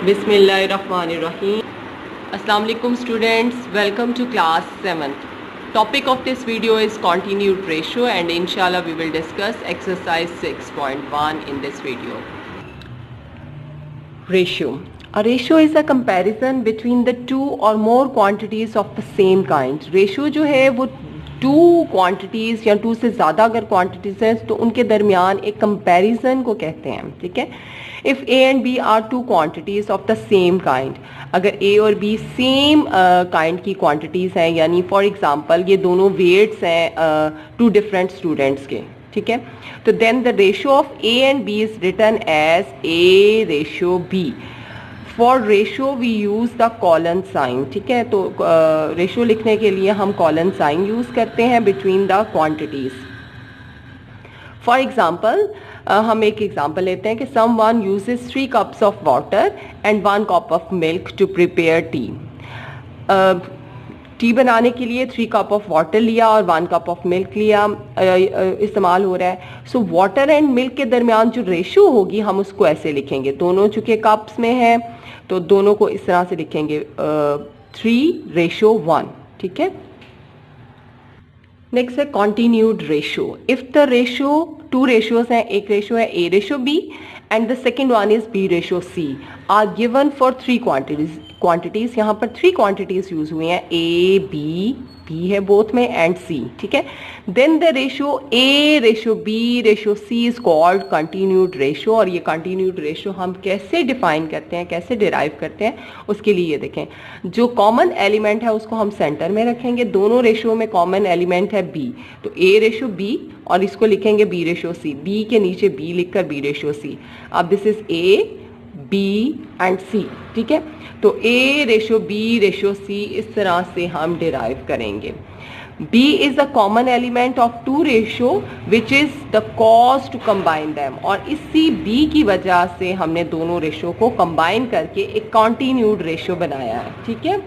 Bismillahirrahmanirrahim. Assalamu alaikum students, welcome to class 7th. Topic of this video is continued ratio and inshallah we will discuss exercise 6.1 in this video. Ratio. A ratio is a comparison between the two or more quantities of the same kind. Ratio जो है वो to quantities या to से ज़्यादा अगर quantities हैं तो उनके दरमियान एक कंपैरिजन को कहते हैं. ठीक है. If A and B are two quantities of the same kind, अगर ए और बी सेम काइंड की क्वांटिटीज़ हैं, यानी फॉर एग्जांपल ये दोनों वेट्स हैं टू डिफरेंट स्टूडेंट्स के. ठीक है. तो then the ratio of A and B is written as A ratio B. For ratio we use the colon sign. ठीक है. तो रेशियो लिखने के लिए हम कॉलन साइन यूज़ करते हैं between the quantities. For example हम एक एग्जाम्पल लेते हैं कि some one uses 3 cups of water and 1 cup of milk to prepare tea. Tea बनाने के लिए 3 cup ऑफ वाटर लिया और 1 cup ऑफ मिल्क लिया इस्तेमाल हो रहा है. सो वाटर एंड मिल्क के दरमियान जो रेशियो होगी हम उसको ऐसे लिखेंगे. दोनों चूँकि कप्स में हैं तो दोनों को इस तरह से लिखेंगे 3:1. ठीक है. नेक्स्ट है continued ratio. If the ratio two ratios हैं, एक रेशियो है A ratio B and the second one is B ratio C, are given for 3 quantities. यहाँ पर 3 क्वांटिटीज यूज हुई हैं, ए बी है बोथ में एंड सी. ठीक है. Then the ratio A ratio B ratio C is called continued ratio. और ये कंटिन्यूड रेशियो हम कैसे डिफाइन करते हैं, कैसे डिराइव करते हैं, उसके लिए ये देखें. जो कॉमन एलिमेंट है उसको हम सेंटर में रखेंगे. दोनों रेशियो में कॉमन एलिमेंट है बी, तो ए रेशियो बी और इसको लिखेंगे बी रेशियो सी. बी के नीचे बी लिखकर बी रेशियो सी. अब this is A B and C. ठीक है. तो A ratio B ratio C इस तरह से हम डिराइव करेंगे. B is a common element of two ratio which is the cause to combine them. और इसी B की वजह से हमने दोनों रेशियो को कंबाइन करके एक कॉन्टिन्यूड रेशियो बनाया है. ठीक है.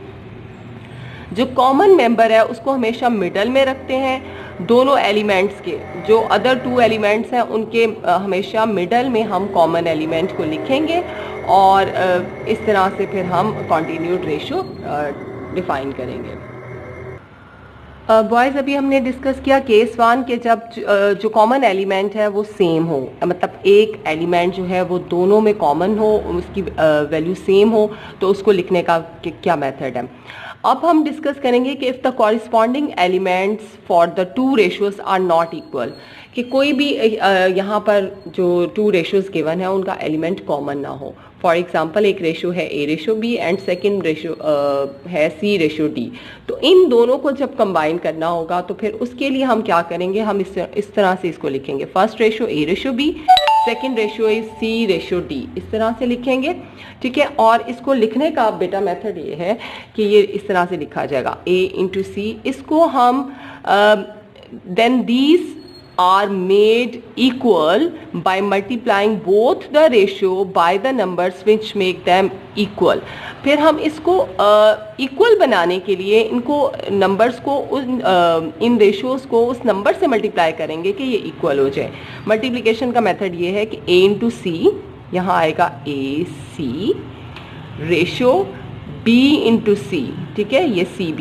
जो कॉमन मेंबर है उसको हमेशा मिडल में रखते हैं. दोनों एलिमेंट्स के जो अदर 2 एलिमेंट्स हैं उनके हमेशा मिडल में हम कॉमन एलिमेंट को लिखेंगे और इस तरह से फिर हम कॉन्टिन्यूड रेशियो डिफाइन करेंगे. बॉयज़ अभी हमने डिस्कस किया केस 1 के जब जो कॉमन एलिमेंट है वो सेम हो, मतलब एक एलिमेंट जो है वो दोनों में कॉमन हो, उसकी वैल्यू सेम हो, तो उसको लिखने का क्या मेथड है. अब हम डिस्कस करेंगे कि if the corresponding elements for the 2 ratios are not equal, कि कोई भी यहाँ पर जो 2 रेशियोज गिवन है उनका एलिमेंट कॉमन ना हो. फॉर एग्जांपल एक रेशियो है A ratio B and second ratio है सी रेशियो डी. तो इन दोनों को जब कंबाइन करना होगा तो फिर उसके लिए हम क्या करेंगे, हम इस तरह से इसको लिखेंगे. First ratio A ratio B, second ratio is C ratio D, इस तरह से लिखेंगे. ठीक है. और इसको लिखने का बेटा मेथड ये है कि ये इस तरह से लिखा जाएगा ए इंटू सी. इसको हम then these are made equal by multiplying both the ratio by the numbers which make them equal. फिर हम इसको इक्वल बनाने के लिए इनको नंबर्स को इन रेशियोज को उस नंबर से मल्टीप्लाई करेंगे कि ये इक्वल हो जाए. मल्टीप्लिकेशन का मेथड ये है कि a इंटू सी, यहाँ आएगा ए सी रेशियो b इंटू सी. ठीक है. ये सी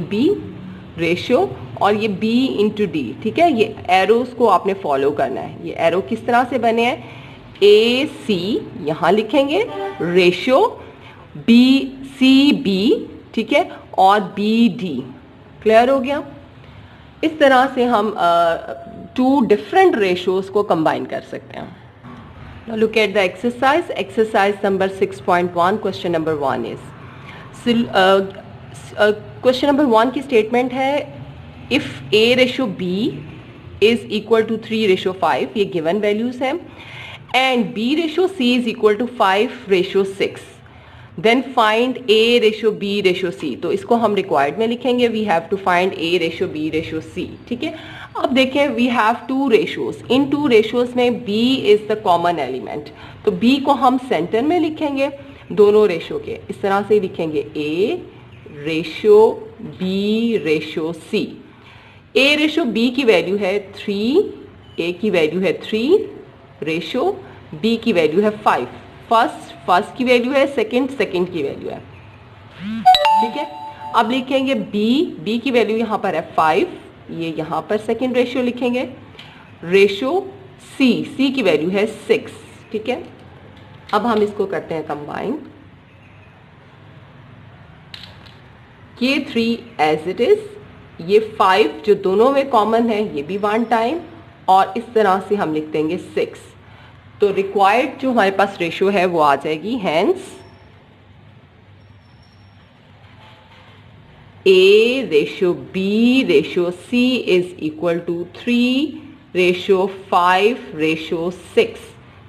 बी रेशियो और ये b इंटू डी. ठीक है. ये एरोज को आपने फॉलो करना है. ये एरो किस तरह से बने हैं, ए सी यहाँ लिखेंगे, रेशियो बी सी बी. ठीक है. और बी डी. क्लियर हो गया. इस तरह से हम 2 डिफरेंट रेशियोज को कंबाइन कर सकते हैं. Now look at the exercise. Exercise number 6.1. Question number 1 is question number 1 की स्टेटमेंट है if A ratio B is equal to 3 ratio 5, ये गिवन वैल्यूज हैं, and B ratio C is equal to 5 ratio 6, then find A ratio B ratio C. तो इसको हम required में लिखेंगे, we have to find A ratio B ratio C. ठीक है. अब देखें वी हैव 2 रेशियोज. इन 2 रेशियोज में B is the common element, तो बी को हम सेंटर में लिखेंगे दोनों रेशियो के. इस तरह से लिखेंगे A ratio B ratio C. A ratio B की वैल्यू है 3, ए की वैल्यू है 3 रेशियो बी की वैल्यू है 5. फर्स्ट की वैल्यू है, सेकंड की वैल्यू है, ठीक है। अब लिखेंगे बी की वैल्यू यहाँ पर है 5, ये यहाँ पर सेकंड रेशियो लिखेंगे। रेशियो सी की वैल्यू है 6, ठीक है। अब हम इसको करते हैं कंबाइन, ये 3 एज इट इज, ये 5 जो दोनों में कॉमन है ये भी 1 टाइम, और इस तरह से हम लिख देंगे 6। तो रिक्वायर्ड जो हमारे पास रेशियो है वो आ जाएगी, hence A ratio B ratio C is equal to 3 ratio 5 ratio 6,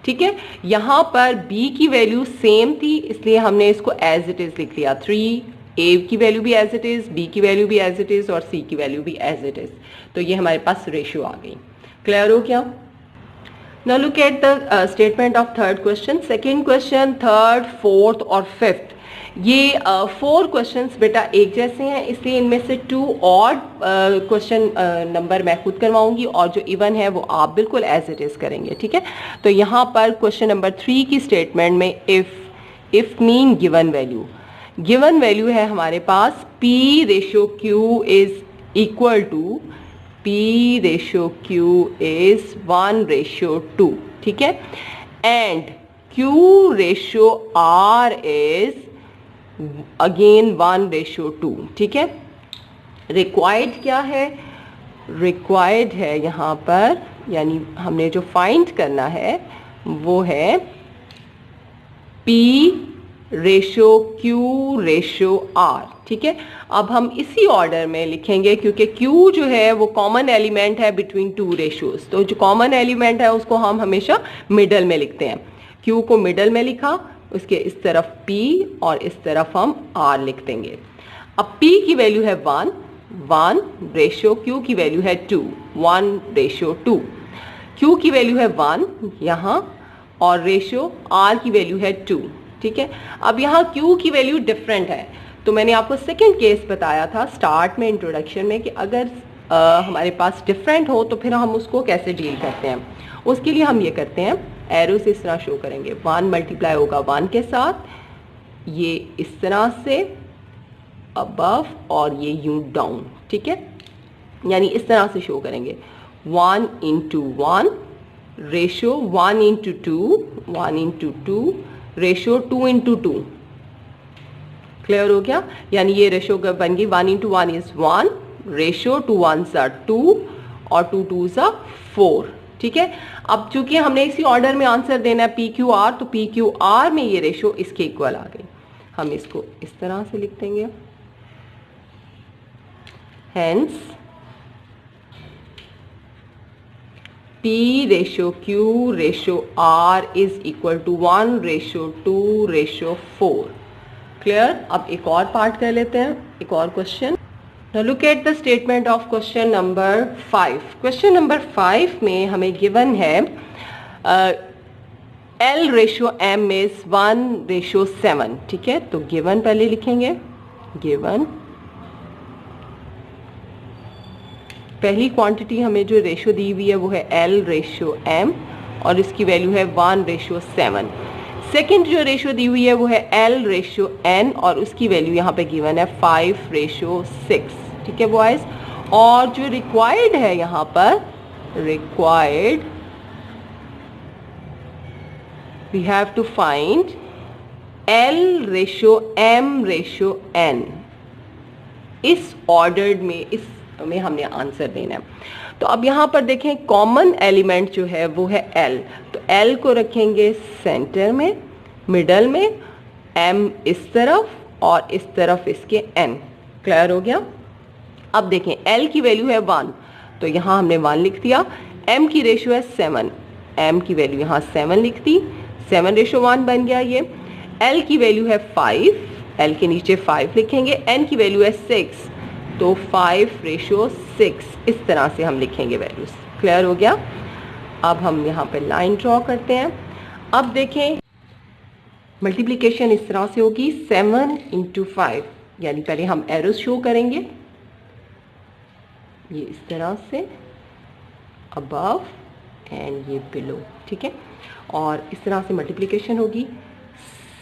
ठीक है। यहां पर B की वैल्यू सेम थी इसलिए हमने इसको एज इट इज लिख लिया, 3, A की वैल्यू भी एज इट इज, B की वैल्यू भी एज इट इज और C की वैल्यू भी एज इट इज। तो ये हमारे पास रेशियो आ गई। क्लियर हो क्या? Now look at the statement of third question. Second question, third, fourth और fifth, ये 4 क्वेश्चंस बेटा एक जैसे हैं इसलिए इनमें से 2 और क्वेश्चन नंबर मैं खुद करवाऊंगी और जो इवन है वो आप बिल्कुल एज इट इज करेंगे, ठीक है। तो यहाँ पर क्वेश्चन नंबर 3 की स्टेटमेंट में इफ मीन गिवन वैल्यू है हमारे पास P ratio Q is equal to P ratio Q is 1 ratio 2, ठीक है, and Q ratio R is again 1 ratio 2, ठीक है। रिक्वायर्ड क्या है? रिक्वायर्ड है यहाँ पर, यानी हमने जो फाइंड करना है वो है P ratio Q ratio R, ठीक है। अब हम इसी ऑर्डर में लिखेंगे क्योंकि Q जो है वो कॉमन एलिमेंट है बिटवीन 2 रेशियोज, तो जो कॉमन एलिमेंट है उसको हम हमेशा मिडल में लिखते हैं। Q को मिडल में लिखा, उसके इस तरफ P और इस तरफ हम R लिख देंगे। अब P की वैल्यू है 1 रेशियो Q की वैल्यू है 2, 1 रेशियो 2। Q की वैल्यू है 1 यहाँ और रेशियो R की वैल्यू है 2, ठीक है। अब यहाँ Q की वैल्यू डिफरेंट है, तो मैंने आपको सेकेंड केस बताया था स्टार्ट में इंट्रोडक्शन में कि अगर हमारे पास डिफरेंट हो तो फिर हम उसको कैसे डील करते हैं। उसके लिए हम ये करते हैं, एरो से इस तरह शो करेंगे, 1 मल्टीप्लाई होगा 1 के साथ, ये इस तरह से अबव और ये यूं डाउन, ठीक है, यानी इस तरह से शो करेंगे। 1 into 1 ratio 1 into 2 ratio 2 into 2। Clear हो गया? यानी ये रेशियो बन गई 1 into 1 is 1 ratio 2 1s are 2 और 2 2s are 4, ठीक है। अब चूंकि हमने इसी ऑर्डर में आंसर देना है PQR, तो PQR में ये रेशियो इसके इक्वल आ गई। हम इसको इस तरह से लिख देंगे, hence P ratio Q ratio R is equal to 1 ratio 2 ratio 4। Clear? अब एक और पार्ट कर लेते हैं, एक और question. Now look at the statement of question number 5. Question number 5 में हमें given है L ratio M is 1 ratio 7, ठीक है। तो given पहले लिखेंगे, given पहली क्वांटिटी हमें जो रेशियो दी हुई है वो है L रेशियो M और इसकी वैल्यू है 1 रेशियो 7। सेकेंड जो रेशियो दी हुई है वो है L रेशियो N और उसकी वैल्यू यहाँ पे गिवन है 5 रेशियो 6, ठीक है बॉयज। और जो रिक्वायर्ड है यहाँ पर, required we have to find L ratio M ratio N। इस ऑर्डर्ड में, इस में हमने आंसर देना है। तो अब यहाँ पर देखें कॉमन एलिमेंट जो है वो है L, तो L को रखेंगे सेंटर में, मिडल में, M इस तरफ और इस तरफ इसके N। क्लियर हो गया? अब देखें L की वैल्यू है 1, तो यहाँ हमने 1 लिख दिया। M की रेशियो है 7, M की वैल्यू यहाँ 7 लिख दी, 7 रेशियो 1 बन गया ये। L की वैल्यू है 5, L के नीचे 5 लिखेंगे। N की वैल्यू है 6, तो 5 रेशियो 6, इस तरह से हम लिखेंगे वैल्यूज। क्लियर हो गया? अब हम यहाँ पे लाइन ड्रॉ करते हैं। अब देखें मल्टीप्लिकेशन इस तरह से होगी 7 into 5, यानी पहले हम एरोस शो करेंगे, ये इस तरह से अबव एंड ये बिलो, ठीक है। और इस तरह से मल्टीप्लिकेशन होगी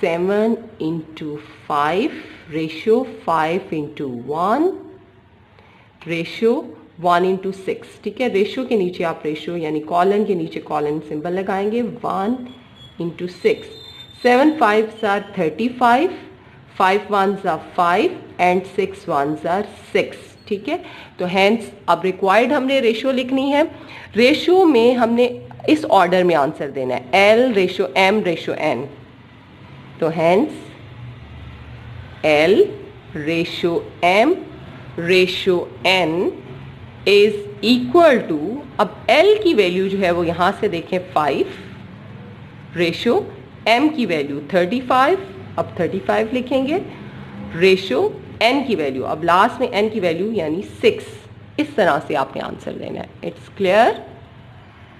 7 into 5 ratio 5 into 1 ratio 1 into 6। ठीक है, रेशियो के नीचे आप रेशियो यानी कॉलन के नीचे कॉलन सिंबल लगाएंगे। 1 into 6, 7 5s are 35, 5 1s are 5 and 6 1s are 6। ठीक है, तो हेंस अब रिक्वायर्ड हमने रेशियो लिखनी है। रेशियो में हमने इस ऑर्डर में आंसर देना है, L ratio M ratio N। तो hence L ratio M ratio N is equal to, अब L की वैल्यू जो है वो यहां से देखें 5, रेशियो M की वैल्यू 35, अब 35 लिखेंगे, रेशियो N की वैल्यू, अब लास्ट में N की वैल्यू यानी 6। इस तरह से आपने आंसर देना है। It's clear.